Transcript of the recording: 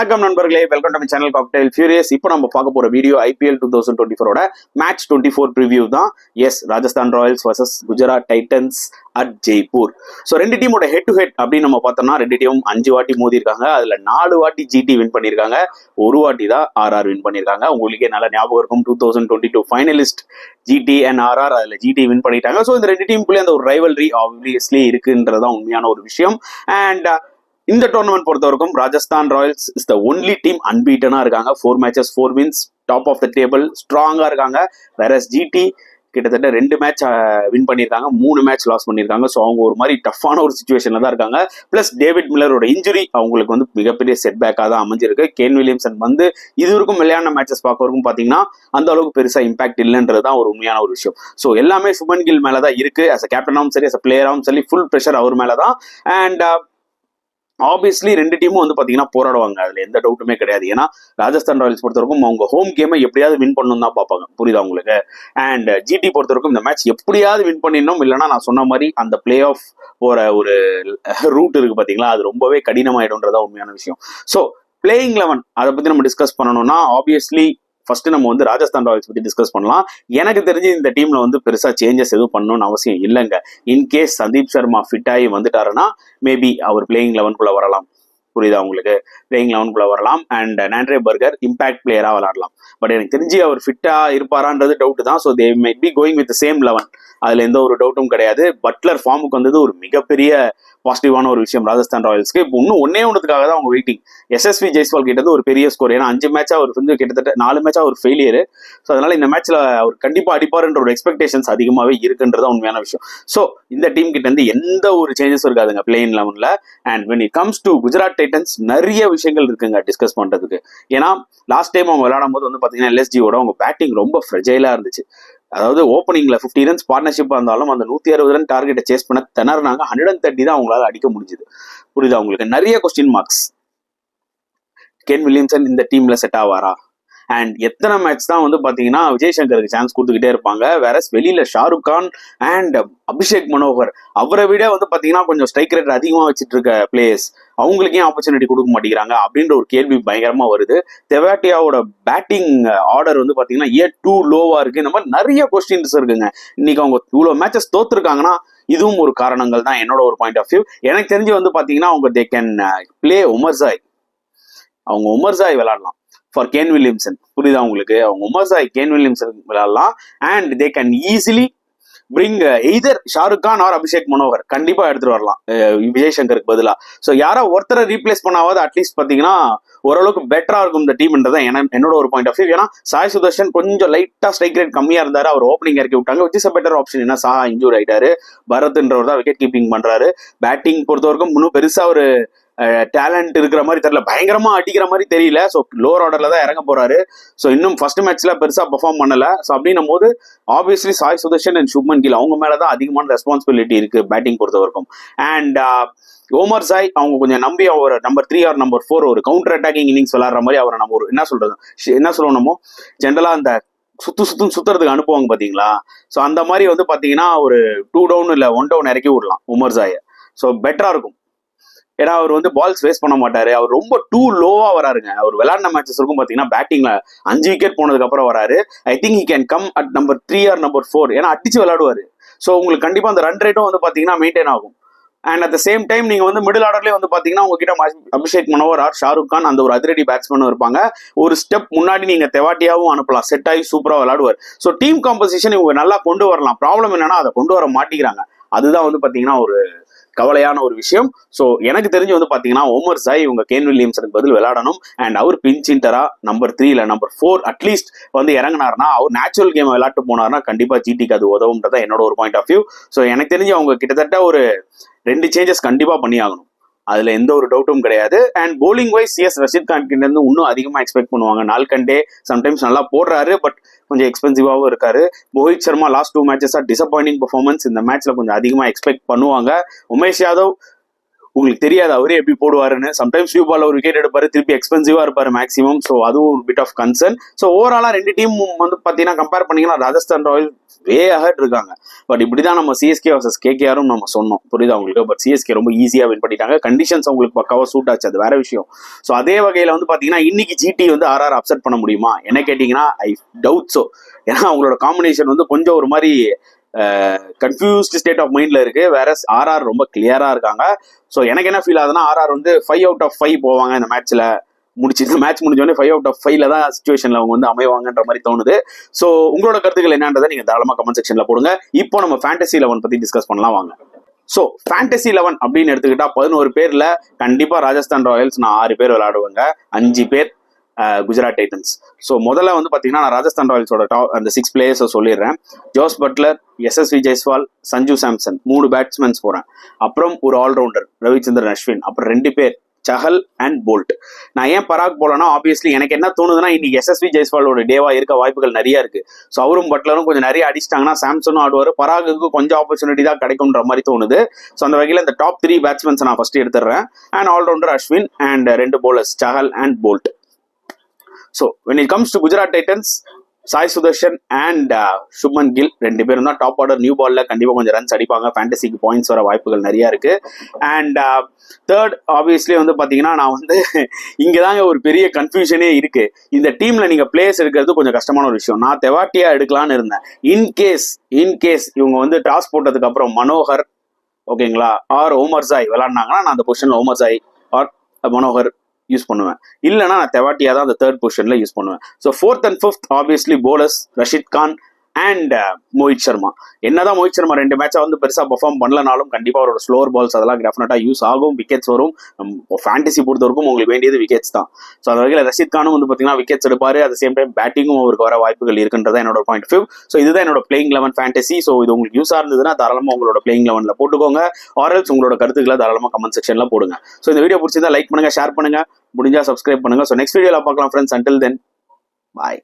வணக்கம் நண்பர்களே, welcome to channel cocktail furious. இப்போ நம்ம பார்க்க போற வீடியோ IPL 2024 மேட்ச் 24 ப்ரிவியூ தான். Yes, Rajasthan Royals versus Gujarat Titans at Jaipur. So ரெண்டு டீமோட ஹெட் டு ஹெட் அப்படின்னு நம்ம பார்த்தோம்னா ரெண்டு டீமும் 5 வாட்டி மோதி இருக்காங்க. அதுல 4 வாட்டி GT வின் பண்ணியிருக்காங்க, ஒரு வாட்டி தான் RR வின் பண்ணியிருக்காங்க. உங்களுக்கே நல்லா ஞாபகம் இருக்கும், 2022 ஃபைனலிஸ்ட் GT அண்ட் RR, அதுல GT வின் பண்ணிட்டாங்க. ஸோ இந்த ரெண்டு டீமுக்குள்ளே அந்த ஒரு ரைவல்ரி ஆப்வியஸ்லி இருக்குன்றதான் உண்மையான ஒரு விஷயம். அண்ட் இந்த டோர்னமெண்ட் பொறுத்த வரைக்கும் Rajasthan Royals is the only team அன்பீட்டனா இருக்காங்க. 4 matches 4 wins, top of the table, ஸ்ட்ராங்கா இருக்காங்க. வேற GT கிட்டத்தட்ட 2 மேட்ச் வின் பண்ணியிருக்காங்க, 3 மேட்ச் லாஸ் பண்ணியிருக்காங்க. ஸோ அவங்க ஒரு மாதிரி டஃப்பான ஒரு சுச்சுவேஷன்ல தான் இருக்காங்க. பிளஸ் டேவிட் மில்லரோட இன்ஜுரி அவங்களுக்கு வந்து மிகப்பெரிய செட் பேக்காக தான் அமைஞ்சிருக்கு. கேன் வில்லியம்சன் வந்து இது வரைக்கும் விளையாடின மேட்சஸ் பார்க்க வரைக்கும் பார்த்தீங்கன்னா அந்த அளவுக்கு பெருசா இம்பாக்ட் இல்லைன்றது தான் ஒரு உண்மையான ஒரு விஷயம். ஸோ எல்லாமே சுமன் கில் மேலே தான் இருக்கு. அஸ் அ கேப்டனாகவும் சரி, அஸ் அ பிளேயராகவும் சரி, ஃபுல் ப்ரெஷர் அவர் மேலே தான். அண்ட் ஆப்வியஸ்லி ரெண்டு டீமும் வந்து பாத்தீங்கன்னா போராடுவாங்க, அதுல எந்த டவுட்டுமே கிடையாது. ஏன்னா ராஜஸ்தான் ராயல்ஸ் பொறுத்தவரைக்கும் அவங்க ஹோம் கேமை எப்படியாவது வின் பண்ணணும் தான் பார்ப்பாங்க, புரியுதா உங்களுக்கு? அண்ட் GT பொறுத்தவரைக்கும் இந்த மேட்ச் எப்படியாவது வின் பண்ணிடணும், இல்லைன்னா நான் சொன்ன மாதிரி அந்த பிளே ஆஃப் போற ஒரு ரூட் இருக்கு பாத்தீங்களா, அது ரொம்பவே கடினமாயிடும்ன்றதா உண்மையான விஷயம். ஸோ பிளேயிங் 11 அதை பத்தி நம்ம டிஸ்கஸ் பண்ணணும்னா ஆப்வியஸ்லி ஃபர்ஸ்ட் நம்ம வந்து ராஜஸ்தான் ராயல்ஸ் பத்தி டிஸ்கஸ் பண்ணலாம். எனக்கு தெரிஞ்சு இந்த டீம்ல வந்து பெருசா சேஞ்சஸ் எதுவும் பண்ணணும்னு அவசியம் இல்லைங்க. இன்கேஸ் சந்தீப் சர்மா ஃபிட் ஆகி வந்துட்டாருன்னா மேபி அவர் பிளேயிங் 11குள்ள வரலாம், புரியுதா உங்களுக்கு? பிளேயிங் 11குள்ள வரலாம். அண்ட் நாண்ட்ரே பர்கர் இம்பாக்ட் பிளேயரா விளையாடலாம். பட் எனக்கு தெரிஞ்சு அவர் ஃபிட்டா இருப்பாரான்றது டவுட் தான். So they might be going with same 11, அதுல எந்த ஒரு டவுட்டும் கிடையாது. பட்லர் ஃபார்முக்கு வந்தது ஒரு மிகப்பெரிய பாசிட்டிவான ஒரு விஷயம் ராஜஸ்தான் ராயல்ஸ்க்கு. இப்போ இன்னும் ஒன்றுக்காக தான் அவங்க வெயிட்டிங். SSV ஜெய்ஸ்வால் கிட்ட ஒரு பெரிய ஸ்கோர், ஏன்னா 5 மேட்சா அவர் வந்து கிட்டத்தட்ட 4 மேட்சா ஒரு ஃபெயிலியர். ஸோ அதனால இந்த மேட்ச்ல அவர் கண்டிப்பா அடிப்பாருன்ற ஒரு எக்ஸ்பெக்டேஷன்ஸ் அதிகமாகவே இருக்குன்றதா உண்மையான விஷயம். ஸோ இந்த டீம் கிட்ட இருந்து எந்த ஒரு சேஞ்சஸ் இருக்காதுங்க பிளேயிங் 11ல. And when it comes to Gujarat Titans நிறைய விஷயங்கள் இருக்குங்க டிஸ்கஸ் பண்றதுக்கு. ஏன்னா லாஸ்ட் டைம் அவங்க விளையாடும் போது வந்து பாத்தீங்கன்னா LSGயோட அவங்க பேட்டிங் ரொம்ப ஃப்ரெஜைலா இருந்துச்சு. அதாவது ஓப்பனிங்ல 50 ரன்ஸ் பார்ட்னர்ஷிப்பா இருந்தாலும் அந்த 160 ரன் டார்கெட்டை சேஸ் பண்ண திணறினாங்க. 130 தான் அவங்களால அடிக்க முடிஞ்சது, புரியுதா உங்களுக்கு? நிறைய கொஸ்டின் மார்க்ஸ். கேன் வில்லியம்சன் இந்த டீம்ல செட் ஆவாரா? அண்ட் எத்தனை மேட்ச் தான் வந்து பாத்தீங்கன்னா விஜய் சங்கருக்கு சான்ஸ் கொடுத்துக்கிட்டே இருப்பாங்க. வேற வெளியில ஷாருக் கான் அண்ட் அபிஷேக் மனோகர், அவரை விட வந்து பாத்தீங்கன்னா கொஞ்சம் ஸ்ட்ரைக் ரேட் அதிகமா வச்சுட்டு இருக்க பிளேயர்ஸ், அவங்களுக்கு ஏன் ஆப்பர்ச்சுனிட்டி கொடுக்க மாட்டேங்கிறாங்க அப்படின்ற ஒரு கேள்வி பயங்கரமா வருது. தெவாட்டியாவோட பேட்டிங் ஆர்டர் வந்து பாத்தீங்கன்னா ஏன் டூ லோவா இருக்கு? இந்த மாதிரி நிறைய கொஸ்டின்ஸ் இருக்குங்க. இன்னைக்கு அவங்க இவ்வளவு மேட்சஸ் தோத்துருக்காங்கன்னா இதுவும் ஒரு காரணங்கள் தான் என்னோட ஒரு பாயிண்ட் ஆஃப் வியூ. எனக்கு தெரிஞ்சு வந்து பாத்தீங்கன்னா அவங்க தே கேன் பிளே உமர்சாய், அவங்க உமர்சாய் விளையாடலாம் ஃபார் கேன் வில்லியம்சன், புரியுதா உங்களுக்கு? அவங்க உமர்சாய் கேன் வில்லியம்சன் விளையாடலாம். And they can easily bring either Shahrukh Khan or Abhishek Manohar கண்டிப்பா எடுத்துட்டு வரலாம் விஜய் சங்கருக்கு பதிலா. ஸோ யாரோ ஒருத்தரை ரீப்ளேஸ் பண்ணாவது அட்லீஸ்ட் பாத்தீங்கன்னா ஓரளவுக்கு பெட்டரா இருக்கும் இந்த டீம்ன்றதை என்னோட ஒரு பாயிண்ட் ஆஃப் வியூ. ஏன்னா சாய் சுதர்ஷன் கொஞ்சம் லைட்டா ஸ்ட்ரைக் ரேட் கம்மியா இருந்தாரு, அவர் ஓப்பனிங் இறக்கி விட்டாங்க, which is a better option. ஏன்னா சாஹா இன்ஜூர் ஆயிட்டாரு, பரத்ன்றவர் தான் விக்கெட் கீப்பிங் பண்றாரு. பேட்டிங் பொறுத்த வரைக்கும் இன்னும் பெருசா ஒரு டேலண்ட் இருக்கிற மாதிரி தெரியல, பயங்கரமா அடிக்கிற மாதிரி தெரியல. ஸோ லோவர் ஆர்டர்ல தான் இறங்க போறாரு. ஸோ இன்னும் ஃபர்ஸ்ட் மேட்ச்ல பெருசா பெர்ஃபார்ம் பண்ணல. ஸோ அப்படின்னும் போது ஆப்வியஸ்லி சாய் சுதர்ஷன் அண்ட் சுப்மன் கில் அவங்க மேலதான் அதிகமான ரெஸ்பான்சிபிலிட்டி இருக்கு பேட்டிங் பொறுத்த வரைக்கும். அண்ட் உமர்சாய் அவங்க கொஞ்சம் நம்பி அவர் நம்பர் 3 ஆர் நம்பர் 4 ஒரு கவுண்டர் அட்டாக்கிங் இன்னிங்ஸ் விளையாடுற மாதிரி அவரை நம்ம ஒரு என்ன சொல்றோம் நம்ம ஜென்ரலா அந்த சுத்துறதுக்கு அனுப்புவாங்க பாத்தீங்களா? ஸோ அந்த மாதிரி வந்து பாத்தீங்கன்னா ஒரு 2 டவுன் இல்ல 1 டவுன் இறக்கி விடலாம் உமர்சாயை. ஸோ பெட்டரா இருக்கும். ஏன்னா அவர் வந்து பால்ஸ் வேஸ்ட் பண்ண மாட்டாரு. அவர் ரொம்ப டூ லோவா வராருங்க. அவர் விளையாடின மேட்சஸ் இருக்கும் பாத்தீங்கன்னா பேட்டிங்ல 5 விக்கெட் போனதுக்கு அப்புறம் வராரு. I think he can come at number 3 or number 4, ஏன்னா அடிச்சு விளையாடுவாரு. ஸோ உங்களுக்கு கண்டிப்பா அந்த ரன் ரேட்டும் வந்து பாத்தீங்கன்னா மெயின்டைன் ஆகும். And at the same time நீங்க வந்து மிடில் ஆர்டர்லேயே வந்து பாத்தீங்கன்னா உங்ககிட்ட அபிஷேக் மனோகர் ஆர் ஷாருக் கான் அந்த ஒரு அதிரடி பேட்ஸ்மேனும் இருப்பாங்க. ஒரு ஸ்டெப் முன்னாடி நீங்க தெவாட்டியாவும் அனுப்பலாம், செட் ஆகி சூப்பரா விளையாடுவார். ஸோ டீம் காம்போசிஷன் இவங்க நல்லா கொண்டு வரலாம். ப்ராப்ளம் என்னன்னா அதை கொண்டு வர மாட்டேங்கிறாங்க. அதுதான் வந்து பாத்தீங்கன்னா ஒரு கவலையான ஒரு விஷயம். ஸோ எனக்கு தெரிஞ்சு வந்து பாத்தீங்கன்னா உமர்சாய் இவங்க கேன் வில்லியம்சனுக்கு பதில் விளையாடணும். அண்ட் அவர் பிஞ்ச் ஹிட்டரா நம்பர் 3 இல்ல நம்பர் 4 அட்லீஸ்ட் வந்து இறங்கினார்னா, அவர் நேச்சுரல் கேம் விளையாட்டு போனார்னா கண்டிப்பா GTக்கு அது உதவும்ன்றதா என்னோட ஒரு பாயிண்ட் ஆஃப் வியூ. ஸோ எனக்கு தெரிஞ்சு அவங்க கிட்டத்தட்ட ஒரு 2 சேஞ்சஸ் கண்டிப்பா பண்ணி ஆகணும், அதுல எந்த ஒரு டவுட்டும் கிடையாது. And bowling wise Rashid Khan கிட்ட இருந்து இன்னும் அதிகமா எக்ஸ்பெக்ட் பண்ணுவாங்க. நால்கண்டே சம்டைம்ஸ் நல்லா போடுறாரு, பட் கொஞ்சம் எக்ஸ்பென்சிவாகவும் இருக்காரு. மோஹித் சர்மா லாஸ்ட் 2 மேட்சஸா டிசப்பாயிண்டிங் பெர்ஃபார்மன்ஸ், இந்த மேட்ச்ல கொஞ்சம் அதிகமா எக்ஸ்பெக்ட் பண்ணுவாங்க. உமேஷ் யாதவ் உங்களுக்கு தெரியாது அவரே எப்படி போடுவாருன்னு. சம்டைம்ஸ் நியூ பால் ஒரு விக்கெட் எடுப்பாரு, திருப்பி எக்ஸ்பென்சிவா இருப்பாரு மேக்ஸிமம். ஸோ அதுவும் ஒரு பிட் ஆஃப் கன்சர்ன். ஸோ ஓவராலா ரெண்டு டீம் வந்து பாத்தீங்கன்னா கம்பேர் பண்ணீங்கன்னா ராஜஸ்தான் ராயல் வே அஹெட் இருக்காங்க. பட் இப்படிதான் நம்ம சிஎஸ்கே வர்சஸ் கேகேஆரும் நம்ம சொன்னோம், புரியுதா உங்களுக்கு? பட் சிஎஸ்கே ரொம்ப ஈஸியா வின் பண்ணிட்டாங்க. கண்டிஷன்ஸ் அவங்களுக்கு பக்காவா சூட் ஆச்சு, அது வேற விஷயம். ஸோ அதே வகையில வந்து பாத்தீங்கன்னா இன்னைக்கு ஜிடி வந்து ஆர்ஆர் அப்செட் பண்ண முடியுமா என்ன கேட்டீங்கன்னா ஐ டவுட் ஸோ. ஏன்னா அவங்களோட காம்பினேஷன் வந்து கொஞ்சம் ஒரு மாதிரி கன்ஃபியூஸ்ட் ஸ்டேட் ஆஃப் மைண்ட்ல இருக்கு. வேற ஆர்ஆர் ரொம்ப கிளியரா இருக்காங்க. ஸோ எனக்கு என்ன ஃபீல் ஆகுதுன்னா ஆர்ஆர் வந்து 5 out of 5 போவாங்க இந்த மேட்ச்ல. இந்த மேட்ச் முடிஞ்சோடனே 5 out of 5 தான் சிச்சுவேஷன்ல அவங்க வந்து அமைவாங்கன்ற மாதிரி தோணுது. ஸோ உங்களோட கருத்துக்கள் என்னன்றதை நீங்க தாராளமா கமெண்ட் செக்ஷன்ல போடுங்க. இப்போ நம்ம ஃபேண்டசி 11 பத்தி டிஸ்கஸ் பண்ணலாம் வாங்க. ஸோ ஃபேண்டசி 11 அப்படின்னு எடுத்துக்கிட்டா 11 பேர்ல கண்டிப்பா ராஜஸ்தான் ராயல்ஸ் நான் 6 பேர் விளையாடுவாங்க, 5 பேர் குஜராத் டைட்டன்ஸ். ஸோ முதல்ல வந்து பாத்தீங்கன்னா நான் ராஜஸ்தான் ராயல்ஸோட அந்த 6 பிளேயர்ஸை சொல்லிடுறேன். Jos Buttler, Yashasvi Jaiswal, Sanju Samson, 3 batsmen போறேன். அப்புறம் ஒரு ஆல்ரவுண்டர் ரவிச்சந்திரன் அஸ்வின், அப்புறம் 2 பேர் சஹல் அண்ட் போல்ட். நான் ஏன் பராக் போலனா ஆப்வியஸ்லி எனக்கு என்ன தோணுதுன்னா இன்னைக்கு எஸ்எஸ்வி ஜெய்ஸ்வாலோட டேவா இருக்க வாய்ப்புகள் நிறைய இருக்கு. ஸோ அவரும் பட்லரும் கொஞ்சம் நிறைய அடிச்சிட்டாங்கன்னா சாம்சனும் ஆடுவார், பராகுக்கு கொஞ்சம் ஆப்பர்ச்சுனிட்டி தான் கிடைக்கும்ன்ற மாதிரி தோணுது. ஸோ அந்த வகையில் இந்த டாப் 3 பேட்ஸ்மேன்ஸ் நான் ஃபர்ஸ்ட் எடுத்துடுறேன். And allrounder Ashwin and 2 bowlers Chahal and Boult. So when it comes to Gujarat Titans, Sai Sudharsan and Shubman Gill 2 பேரும் தான் டாப் ஆர்டர். நியூ பால்ல கண்டிப்பா கொஞ்சம் ரன்ஸ் அடிப்பாங்க, ஃபேண்டசிக்கு பாயிண்ட்ஸ் வர வாய்ப்புகள் நிறைய இருக்கு. அண்ட் தேர்ட் ஆப்வியஸ்லி வந்து பாத்தீங்கன்னா நான் வந்து இங்கதாங்க ஒரு பெரிய கன்ஃபியூஷனே இருக்கு. இந்த டீம்ல நீங்க பிளேயர்ஸ் எடுக்கிறது கொஞ்சம் கஷ்டமான ஒரு விஷயம். நான் தெவாட்டியா எடுக்கலான்னு இருந்தேன். இன்கேஸ் இவங்க வந்து டாஸ் போட்டதுக்கு அப்புறம் மனோகர் ஓகேங்களா ஆர் ஓமர்சாய் விளையாடினாங்கன்னா நான் அந்த பொசிஷன்ல ஓமர்சாய் ஆர் மனோகர் யூஸ் பண்ணுவேன். இல்லைன்னா நான் தெவாட்டியா தான் அந்த 3rd பொசிஷன்ல யூஸ் பண்ணுவேன். So 4th and 5th obviously bowlers Rashid Khan and Mohit Sharma. என்னதான் மோஹித் சர்மா 2 மேட்சா வந்து பெருசா பெர்ஃபார்ம் பண்ணலனாலும் கண்டிப்பா அவரோட ஸ்லோவர் பால்ஸ் அதெல்லாம் டெஃபினட்டா யூஸ் ஆகும், விக்கெட்ஸ் வரும். ஃபேண்டசி பொறுத்த வரைக்கும் உங்களுக்கு வேண்டியது விக்கெட்ஸ் தான். ஸோ அந்த வகையில் ரஷித் கானும் வந்து பாத்தீங்கன்னா விக்கெட்ஸ் எடுப்பாரு, அட் சேம் டைம் பேட்டிங்கும் அவருக்கு வர வாய்ப்புகள் இருக்குன்றதா என்னோட பாயிண்ட் ஆஃப் வியூ. ஸோ இதுதான் என்னோட பிளேயிங் 11 ஃபேண்டசி. ஸோ இது உங்களுக்கு யூஸ் இருந்ததுன்னா தாராளமா உங்களோட பிளேயிங் 11ல போட்டுக்கோங்க. ஆர்எல்ஸ் உங்களோட கருத்துக்களை தாராளமா கமெண்ட் செக்ஷன்ல போடுங்க. ஸோ இந்த வீடியோ பிடிச்சிருந்தா லைக் பண்ணுங்க, ஷேர் பண்ணுங்க, முடிஞ்சா சப்ஸ்கிரைப் பண்ணுங்க. ஸோ நெக்ஸ்ட் வீடியோல பார்க்கலாம் ஃப்ரெண்ட்ஸ். அன்டில் தென் பாய்.